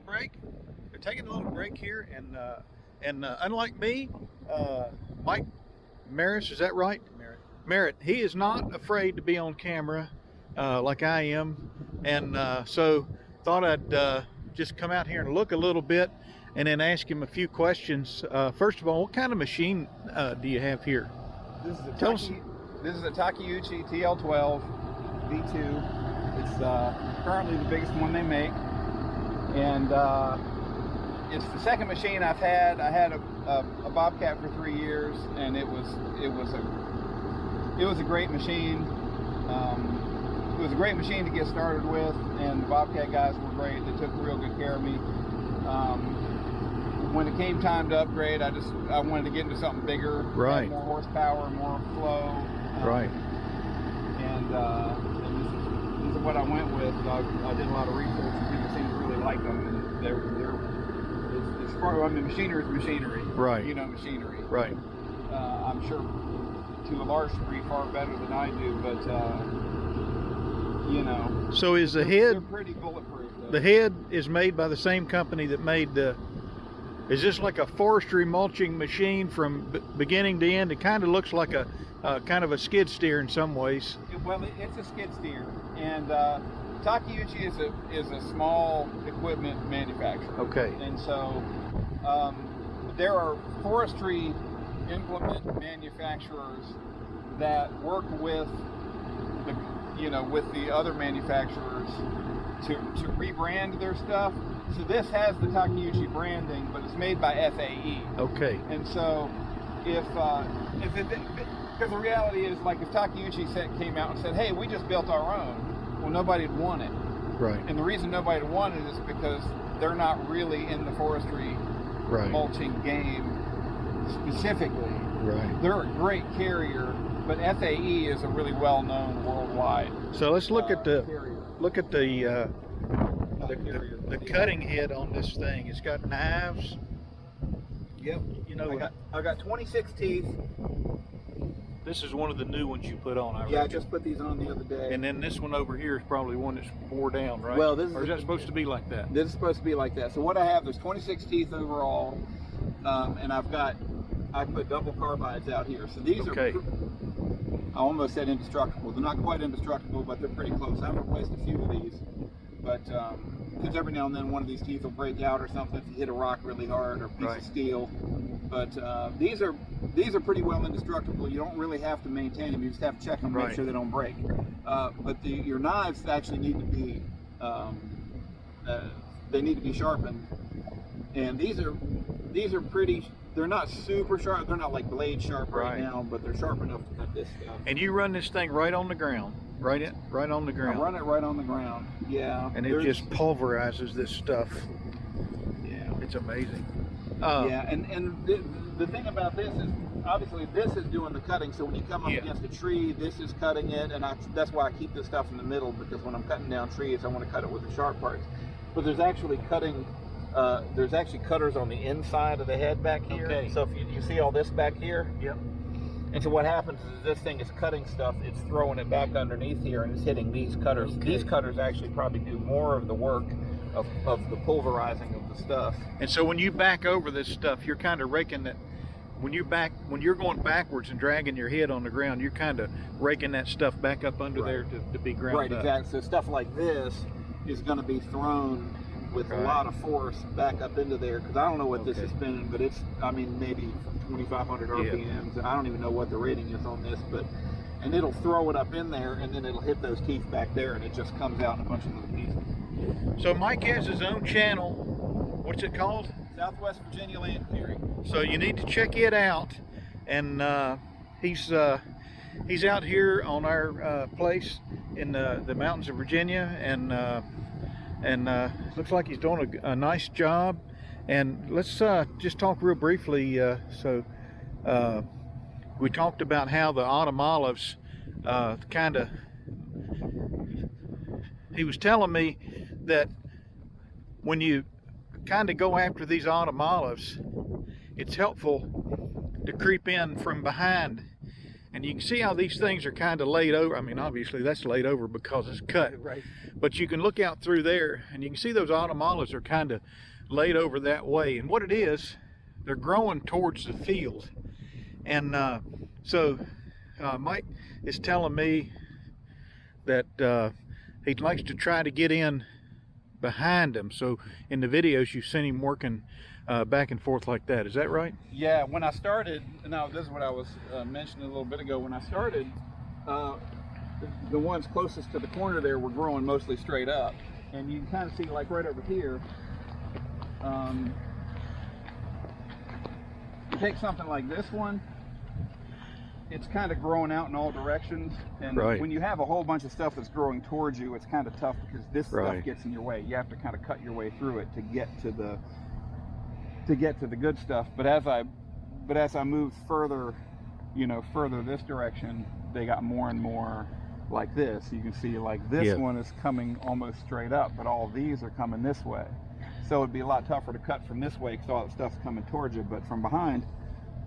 break. They're taking a little break here, and unlike me, Mike Maris, is that right? Merritt. He is not afraid to be on camera like I am, and so thought I'd just come out here and look a little bit, and then ask him a few questions. First of all, what kind of machine do you have here? This is a Takeuchi TL12 V2. It's currently the biggest one they make, and it's the second machine I've had. I had a Bobcat for 3 years, and it was a great machine. It was a great machine to get started with, and the Bobcat guys were great. They took real good care of me. When it came time to upgrade, I wanted to get into something bigger, right? More horsepower, more flow, right? And this is what I went with. I did a lot of research, and people seem to really like them. And it's far. I mean, machinery is machinery, right? You know, machinery, right? I'm sure to a large degree far better than I do, but you know. So is the head? They're pretty bulletproof, though. The head is made by the same company that made the. Is this like a forestry mulching machine from beginning to end? It kind of looks like a kind of a skid steer in some ways. Well, it's a skid steer, and Takeuchi is a small equipment manufacturer. Okay. And so there are forestry implement manufacturers that work with the other manufacturers to rebrand their stuff. So this has the Takeuchi branding, but it's made by FAE. Okay. And so because the reality is, like, if Takeuchi came out and said, "Hey, we just built our own," well, nobody'd want it. Right. And the reason nobody'd want it is because they're not really in the forestry mulching game specifically. Right. They're a great carrier, but FAE is a really well-known worldwide. So let's look at the carrier. look at the cutting head on this thing. It's got knives. Yep. You know, I got 26 teeth. This is one of the new ones you put on. I just put these on the other day. And then this one over here is probably one that's wore down, right? Well, or is that supposed to be like that? This is supposed to be like that. So what I have, there's 26 teeth overall, and I put double carbides out here. So these are, I almost said indestructible. They're not quite indestructible, but they're pretty close. I've replaced a few of these, but because every now and then one of these teeth will break out or something if you hit a rock really hard or a piece of steel. But these are pretty well indestructible. You don't really have to maintain them. You just have to check them, make sure they don't break. But your knives actually need to be sharpened. And these are pretty. They're not super sharp. They're not like blade sharp right now, but they're sharp enough to cut this stuff. And you run this thing right on the ground, right on the ground. I run it right on the ground. Yeah. And it just pulverizes this stuff. Yeah. It's amazing. Yeah, and the thing about this is, obviously this is doing the cutting, so when you come up against a tree, this is cutting it, and that's why I keep this stuff in the middle, because when I'm cutting down trees, I want to cut it with the sharp parts. But there's actually cutters on the inside of the head back here. Okay. So if you see all this back here? Yep. And so what happens is this thing is cutting stuff, it's throwing it back underneath here, and it's hitting these cutters. Okay. These cutters actually probably do more of the work of the pulverizing of the stuff. And so when you back over this stuff, you're kind of raking that. When you're going backwards and dragging your head on the ground, you're kind of raking that stuff back up under there to be ground up. Right, exactly. So stuff like this is going to be thrown with a lot of force back up into there, because I don't know what this is spinning, but it's, I mean, maybe 2,500 RPMs, and I don't even know what the rating is on this, and it'll throw it up in there, and then it'll hit those teeth back there, and it just comes out in a bunch of little pieces. So Mike has his own channel. What's it called? Southwest Virginia Land Clearing. So you need to check it out. And he's out here on our place in the mountains of Virginia, and looks like he's doing a nice job. And let's just talk real briefly. We talked about how the autumn olives he was telling me that when you kind of go after these autumn olives, it's helpful to creep in from behind And you can see how these things are kind of laid over. I mean, obviously that's laid over because it's cut. Right. But you can look out through there and you can see those autumn olives are kind of laid over that way. And what it is, they're growing towards the field. And so Mike is telling me that he likes to try to get in behind them. So in the videos you've seen him working back and forth like that. Is that right? Yeah, when I started, now this is what I was mentioning a little bit ago. When I started, the ones closest to the corner there were growing mostly straight up. And you can kind of see, like right over here, you take something like this one, it's kind of growing out in all directions, and when you have a whole bunch of stuff that's growing towards you, it's kind of tough because this stuff gets in your way. You have to kind of cut your way through it to get to the good stuff. But as I moved further, further this direction, they got more and more like this. You can see like this one is coming almost straight up, but all these are coming this way. So it'd be a lot tougher to cut from this way because all that stuff's coming towards you, but from behind,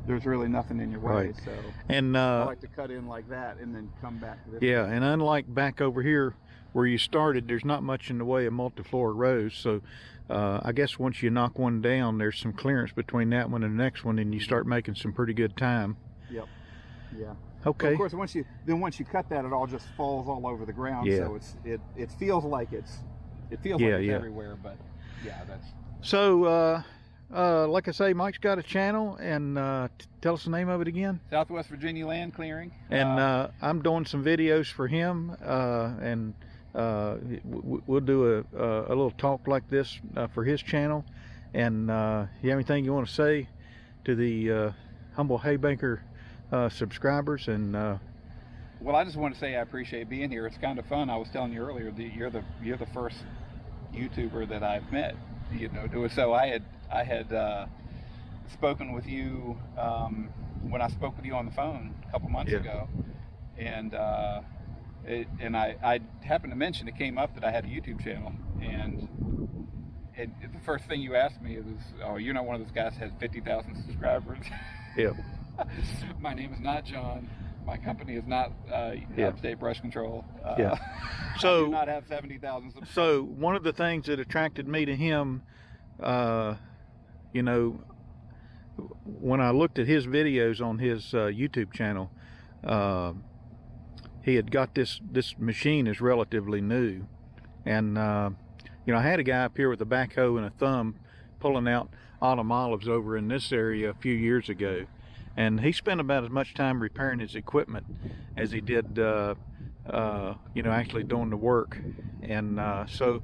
there's really nothing in your way. So and I like to cut in like that and then come back to this way. And unlike back over here where you started, there's not much in the way of multiflora rows. So I guess once you knock one down, there's some clearance between that one and the next one, and you start making some pretty good time. Yep. Yeah. Okay. But of course, once you cut that, it all just falls all over the ground. So it feels like it's everywhere, but yeah, that's. So like I say, Mike's got a channel, and tell us the name of it again. Southwest Virginia Land Clearing. And I'm doing some videos for him, and we'll do a little talk like this for his channel. And you have anything you want to say to the Humble Haybanker subscribers? And well, I just want to say I appreciate being here. It's kind of fun. I was telling you earlier that you're the first YouTuber that I've met. So I had spoken with you when I spoke with you on the phone a couple months ago, and I happened to mention, it came up that I had a YouTube channel, and the first thing you asked me was, "Oh, you're not one of those guys that has 50,000 subscribers." Yeah. My name is not John. My company is not Upstate Brush Control. So I do not have 70,000 subscribers. So one of the things that attracted me to him, when I looked at his videos on his YouTube channel, he had got this machine is relatively new, and I had a guy up here with a backhoe and a thumb pulling out autumn olives over in this area a few years ago, and he spent about as much time repairing his equipment as he did actually doing the work. And so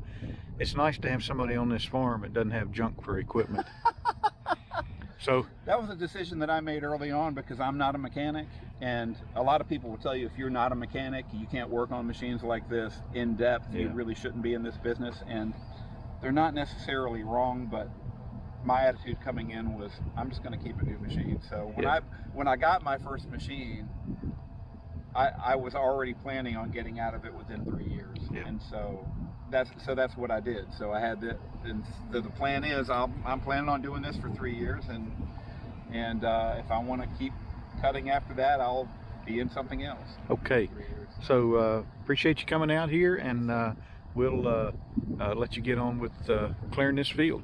it's nice to have somebody on this farm that doesn't have junk for equipment. So that was a decision that I made early on because I'm not a mechanic, and a lot of people will tell you if you're not a mechanic, you can't work on machines like this in depth. You really shouldn't be in this business, and they're not necessarily wrong, but my attitude coming in was I'm just going to keep a new machine. So when I got my first machine, I was already planning on getting out of it within 3 years, and so that's what I did. So I had the plan is I'm planning on doing this for 3 years, and if I want to keep cutting after that, I'll be in something else. Okay. So appreciate you coming out here, and we'll let you get on with clearing this field.